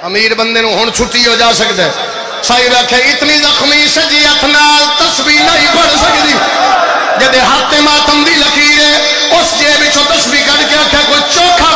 امیر بندے نو ہن چھٹی ہو جا سکتا ہے صاحب آکھے اتنی زخمی سجیت نال تسبیح نہیں پڑھ سکتی جدے ہاتھ ماتم دی لکیر ہے اس جیب وچوں تسبیح کڈ کے آکھے کوئی چوکھا